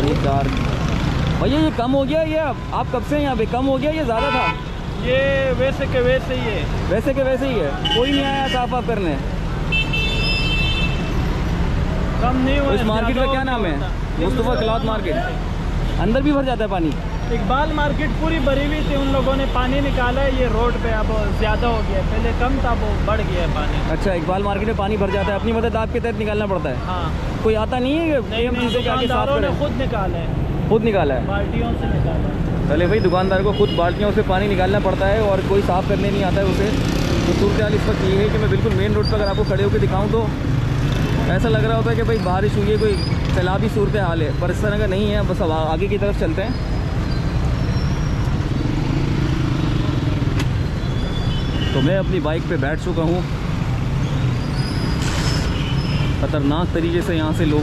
और ये कार भैया ये कम हो गया, ये आप कब से यहाँ पे कम हो गया, ये ज़्यादा था? ये वैसे के वैसे ही है, वैसे के वैसे ही है, कोई नहीं आया साफ वाफ करने? कम नहीं हुआ। इस मार्केट का क्या नाम है? Mustafa cloth market. अंदर भी भर जाता है पानी? इकबाल मार्केट पूरी भरी हुई थी, उन लोगों ने पानी निकाला है, ये रोड पे अब ज़्यादा हो गया, पहले कम था वो बढ़ गया है पानी। अच्छा, इकबाल मार्केट में पानी भर जाता है, अपनी मदद आपके तहत निकालना पड़ता है? हाँ। कोई आता नहीं है नहीं, दुकानदारों ने खुद निकाला है। खुद निकाला है? बाल्टियों से निकाला है। चले भाई, दुकानदार को खुद बाल्टियों से पानी निकालना पड़ता है और कोई साफ़ करने नहीं आता है उसे। तो सूरत हाल इस वक्त ये है कि मैं बिल्कुल मेन रोड पर अगर आपको खड़े होकर दिखाऊँ तो ऐसा लग रहा होता है कि भाई बारिश हुई है, कोई सैलाबी सूरत हाल है, पर इस तरह का नहीं है। बस अब आगे की तरफ चलते हैं। तो मैं अपनी बाइक पे बैठ चुका हूँ। ख़तरनाक तरीके से यहाँ से लोग